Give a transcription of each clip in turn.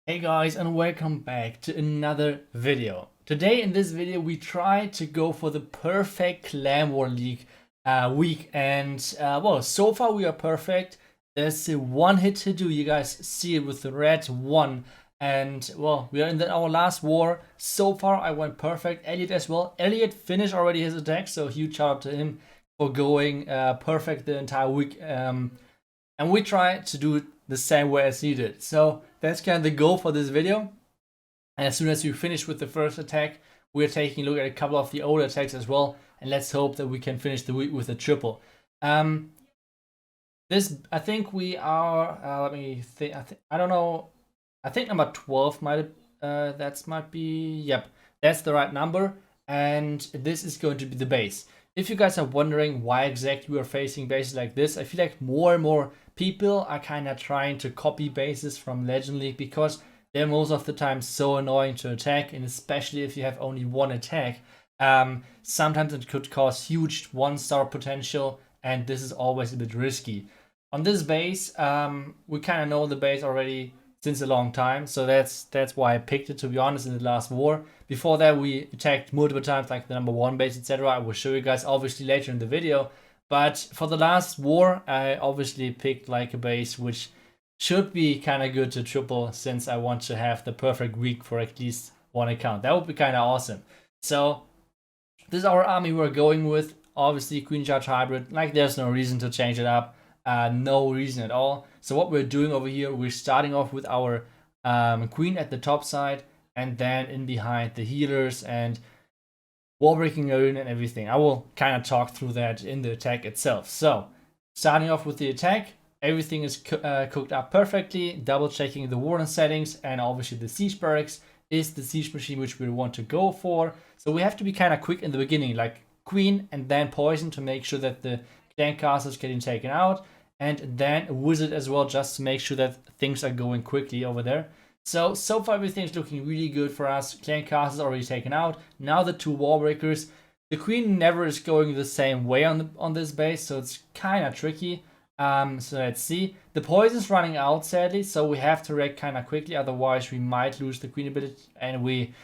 Hey guys, and welcome back to another video. Today in this video we try to go for the perfect Clan War League week, and well, so far we are perfect. There's a one hit to do. You guys see it with the red one, and well, we are in our last war. So far I went perfect. Elliot as well. Elliot finished already his attack, so huge shout out to him for going perfect the entire week. And we try to do it the same way as he did. So that's kind of the goal for this video. And as soon as we finish with the first attack, we're taking a look at a couple of the older attacks as well. And let's hope that we can finish the week with a triple. This, I think we are, let me think, I don't know. I think number 12 might be, yep, that's the right number. And this is going to be the base. If you guys are wondering why exactly we are facing bases like this, I feel like more and more people are kind of trying to copy bases from Legend League because they're most of the time so annoying to attack, and especially if you have only one attack, sometimes it could cause huge one-star potential, and this is always a bit risky. On this base, we kind of know the base already since a long time, so that's why I picked it, to be honest, in the last war. Before that, we attacked multiple times, like the number 1 base, etc. I will show you guys obviously later in the video. But for the last war, I obviously picked like a base which should be kind of good to triple, since I want to have the perfect week for at least one account. That would be kind of awesome. So this is our army we're going with. Obviously Queen Charge Hybrid, like there's no reason to change it up. No reason at all. So what we're doing over here, we're starting off with our Queen at the top side, and then in behind the healers and wall breaking rune and everything. I will kind of talk through that in the attack itself. So starting off with the attack, everything is cooked up perfectly, double checking the warden settings, and obviously the siege barracks is the siege machine which we want to go for. So we have to be kind of quick in the beginning, like Queen and then poison to make sure that the clan castle is getting taken out, and then a wizard as well, just to make sure that things are going quickly over there. So far everything's looking really good for us. Clan castle is already taken out. Now the 2 wall breakers. The queen never is going the same way on this base, so it's kind of tricky. So let's see. The poison's running out, sadly, so we have to react kind of quickly, otherwise we might lose the queen ability, and we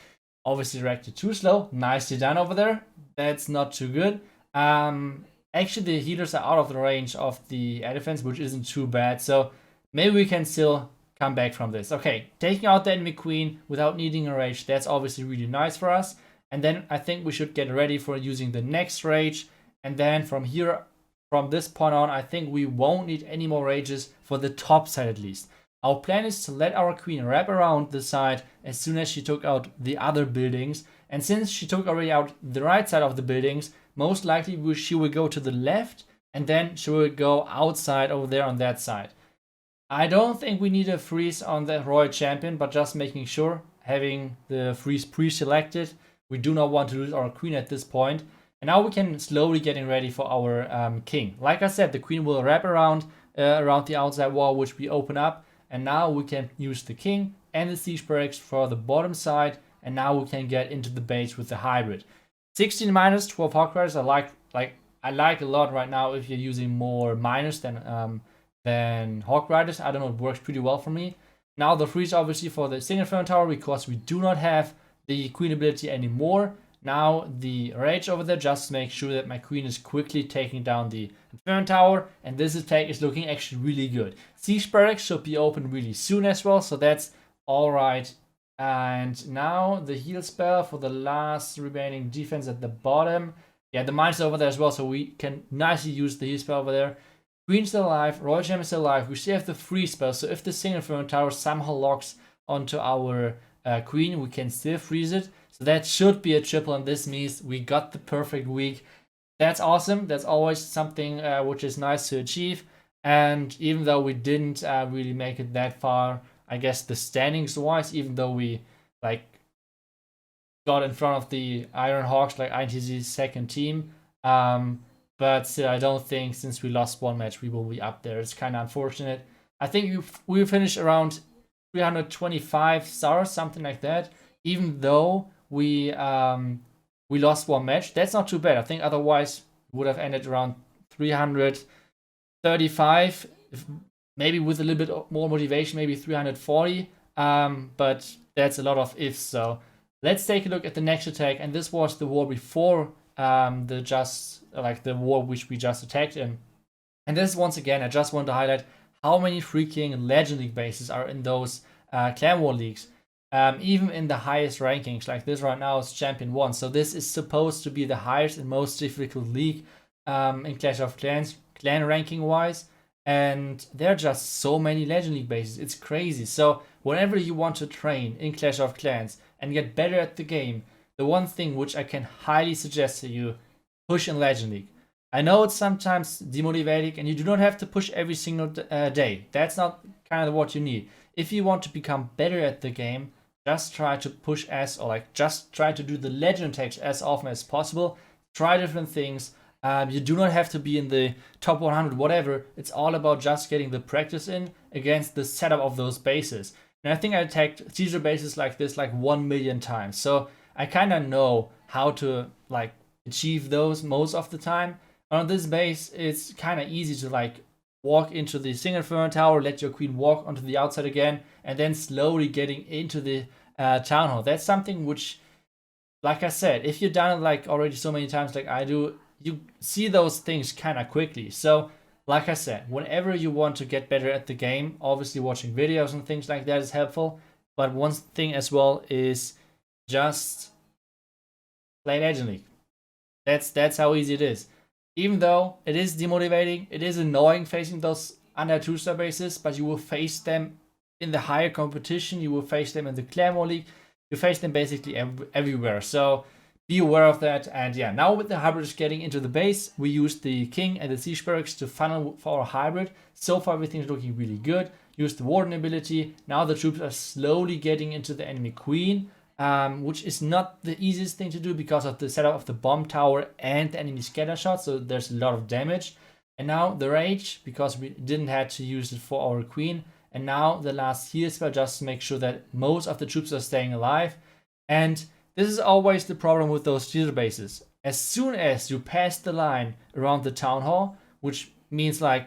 obviously reacted too slow. Nicely done over there. That's not too good. Actually, the healers are out of the range of the defense, which isn't too bad, so maybe we can still come back from this. Okay, taking out the enemy queen without needing a rage, that's obviously really nice for us. And then I think we should get ready for using the next rage, and then from here, from this point on, I think we won't need any more rages for the top side at least. Our plan is to let our queen wrap around the side as soon as she took out the other buildings, and since she took already out the right side of the buildings, most likely she will go to the left, and then she will go outside over there on that side. I don't think we need a freeze on the Royal Champion, but just making sure, having the freeze pre-selected, we do not want to lose our queen at this point. And now we can slowly getting ready for our king. Like I said, the queen will wrap around the outside wall, which we open up, and now we can use the king and the siege barracks for the bottom side, and now we can get into the base with the hybrid. 16 minus 12 hawk riders, I like a lot right now if you're using more minus than Hawk Riders. I don't know, it works pretty well for me. Now the freeze obviously for the single Inferno Tower, because we do not have the queen ability anymore. Now the rage over there, just to make sure that my queen is quickly taking down the Inferno Tower, and this attack is looking actually really good. Siege barracks should be open really soon as well, so that's alright. And now the heal spell for the last remaining defense at the bottom. Yeah, the mine's over there as well, so we can nicely use the heal spell over there. Queen's still alive, Royal Champion is still alive, we still have the freeze spell, so if the single Inferno Tower somehow locks onto our queen, we can still freeze it. So that should be a triple, and this means we got the perfect week. That's awesome, that's always something which is nice to achieve. And even though we didn't really make it that far, I guess the standings wise, even though we like got in front of the Iron Hawks, like INTZ's second team, but still, I don't think since we lost one match, we will be up there. It's kind of unfortunate. I think we finished around 325 stars, something like that. Even though we lost one match, that's not too bad. I think otherwise would have ended around 335, maybe with a little bit more motivation, maybe 340. but that's a lot of ifs. So let's take a look at the next attack, and this was the war before the war which we just attacked in. And this, once again, I just want to highlight how many freaking Legend League bases are in those Clan War leagues. Even in the highest rankings, like this right now is Champion 1. So this is supposed to be the highest and most difficult league in Clash of Clans, clan ranking wise. And there are just so many Legend League bases. It's crazy. So whenever you want to train in Clash of Clans and get better at the game, the one thing which I can highly suggest to you, push in Legend League. I know it's sometimes demotivating and you do not have to push every single day. That's not kind of what you need. If you want to become better at the game, just try to push just try to do the legend attacks as often as possible. Try different things. You do not have to be in the top 100, whatever. It's all about just getting the practice in against the setup of those bases. And I think I attacked Caesar bases like this like 1 million times. So I kind of know how to achieve those most of the time. On this base, it's kind of easy to walk into the single inferno tower, let your queen walk onto the outside again, and then slowly getting into the town hall. That's something which, like I said, if you've done it already so many times like I do, you see those things kind of quickly. So like I said, whenever you want to get better at the game, obviously watching videos and things like that is helpful. But one thing as well is just play Legend League. That's how easy it is. Even though it is demotivating, it is annoying facing those under 2-star bases, but you will face them in the higher competition, you will face them in the Clan War League, you face them basically everywhere. So be aware of that. And yeah, now with the hybrids getting into the base, we used the King and the Siege Barracks to funnel for our hybrid. So far everything's looking really good. Use the Warden ability. Now the troops are slowly getting into the enemy Queen. Which is not the easiest thing to do because of the setup of the bomb tower and the enemy scatter shot, so there's a lot of damage. And now the rage, because we didn't have to use it for our queen. And now the last heal spell just to make sure that most of the troops are staying alive. And this is always the problem with those theater bases. As soon as you pass the line around the town hall, which means the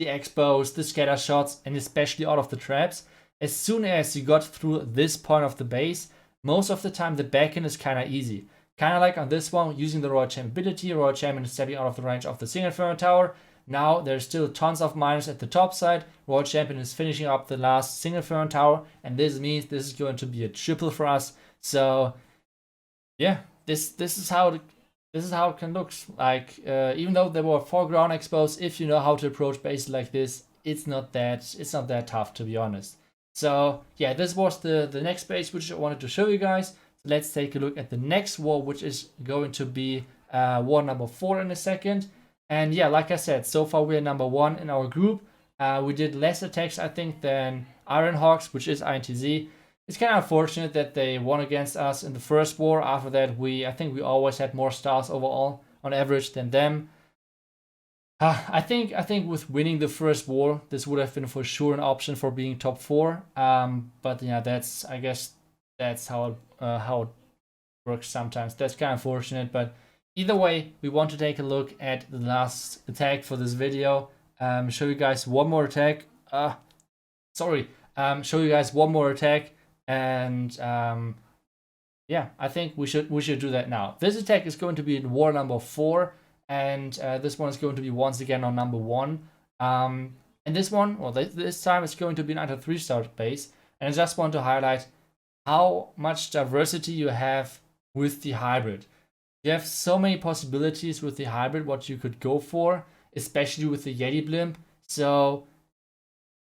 expos, the scatter shots, and especially all of the traps, as soon as you got through this point of the base, most of the time the backend is kind of easy. Kind of like on this one, using the Royal Champion ability, Royal Champion is stepping out of the range of the single inferno tower. Now there's still tons of miners at the top side. Royal Champion is finishing up the last single inferno tower, and this means this is going to be a triple for us. So yeah, this is how it can look like. Even though there were 4 ground expos, if you know how to approach bases like this, it's not that tough, to be honest. So yeah, this was the next base which I wanted to show you guys. So let's take a look at the next war, which is going to be war number 4 in a second. And yeah, like I said, so far we are number 1 in our group. We did less attacks, I think, than Iron Hawks, which is INTZ. It's kind of unfortunate that they won against us in the first war. After that, I think we always had more stars overall on average than them. I think with winning the first war, this would have been for sure an option for being top 4. But yeah, I guess that's how it works sometimes. That's kind of fortunate, but either way, we want to take a look at the last attack for this video. Show you guys one more attack. Show you guys one more attack, and yeah, I think we should do that now. This attack is going to be in war number 4. And this one is going to be once again on number 1. And this one, well, this time it's going to be an under 3-star base. And I just want to highlight how much diversity you have with the hybrid. You have so many possibilities with the hybrid, what you could go for, especially with the Yeti blimp. So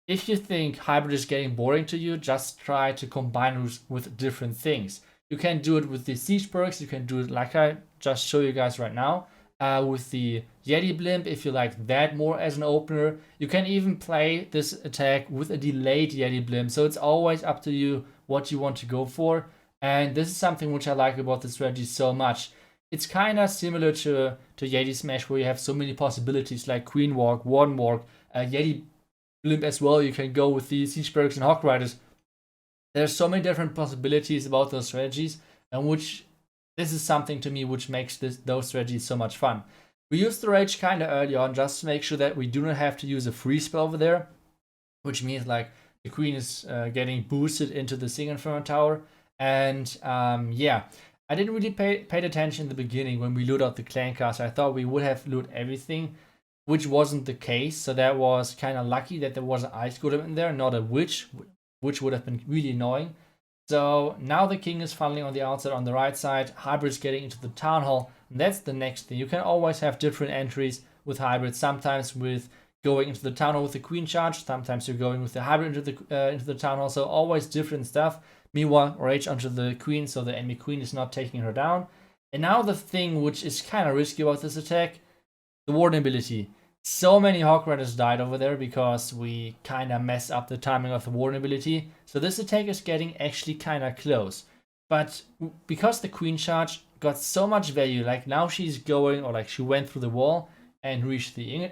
if you think hybrid is getting boring to you, just try to combine it with different things. You can do it with the siege perks. You can do it like I just show you guys right now. With the Yeti blimp, if you like that more as an opener. You can even play this attack with a delayed Yeti blimp, so it's always up to you what you want to go for. And this is something which I like about the strategy so much. It's kind of similar to Yeti Smash, where you have so many possibilities like Queen Walk, Warden Walk, Yeti blimp as well. You can go with the Siege Barracks and Hawk Riders. There's so many different possibilities about those strategies, and which this is something to me which makes those strategies so much fun. We used the Rage kind of early on just to make sure that we do not have to use a free spell over there, which means the queen is getting boosted into the Sing Inferno Tower. And yeah, I didn't really paid attention in the beginning when we loot out the clan castle. I thought we would have loot everything, which wasn't the case. So that was kind of lucky that there was an ice golem in there, not a witch, which would have been really annoying. So now the king is funneling on the outside on the right side. Hybrid's getting into the town hall. And that's the next thing. You can always have different entries with hybrid. Sometimes with going into the town hall with the queen charge. Sometimes you're going with the hybrid into the town hall. So always different stuff. Meanwhile, rage onto the queen, so the enemy queen is not taking her down. And now the thing which is kind of risky about this attack, the warden ability. So many Hawk Riders died over there because we kind of messed up the timing of the warden ability. So this attack is getting actually kind of close. But because the queen charge got so much value, like now she's going, or like she went through the wall and reached the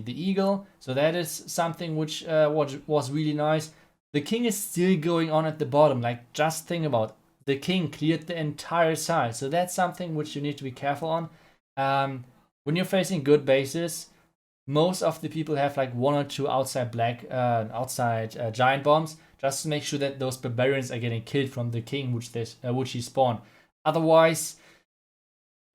eagle. So that is something which was really nice. The king is still going on at the bottom. Like, just think about it. The king cleared the entire side. So that's something which you need to be careful on. When you're facing good bases, most of the people have like 1 or 2 outside giant bombs, just to make sure that those barbarians are getting killed from the king, which he spawned. Otherwise,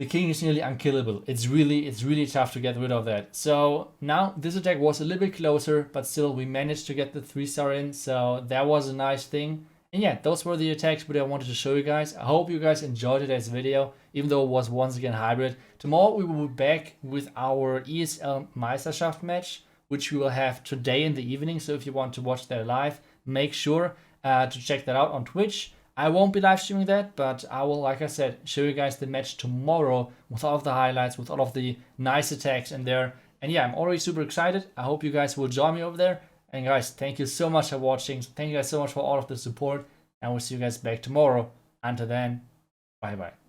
the king is nearly unkillable. It's really tough to get rid of that. So now this attack was a little bit closer, but still we managed to get the 3-star in. So that was a nice thing. And yeah, those were the attacks that I wanted to show you guys. I hope you guys enjoyed today's video, even though it was once again hybrid. Tomorrow we will be back with our ESL Meisterschaft match, which we will have today in the evening. So if you want to watch that live, make sure to check that out on Twitch. I won't be live streaming that, but I will, like I said, show you guys the match tomorrow with all of the highlights, with all of the nice attacks in there. And yeah, I'm already super excited. I hope you guys will join me over there. And guys, thank you so much for watching. Thank you guys so much for all of the support. And we'll see you guys back tomorrow. Until then, bye bye.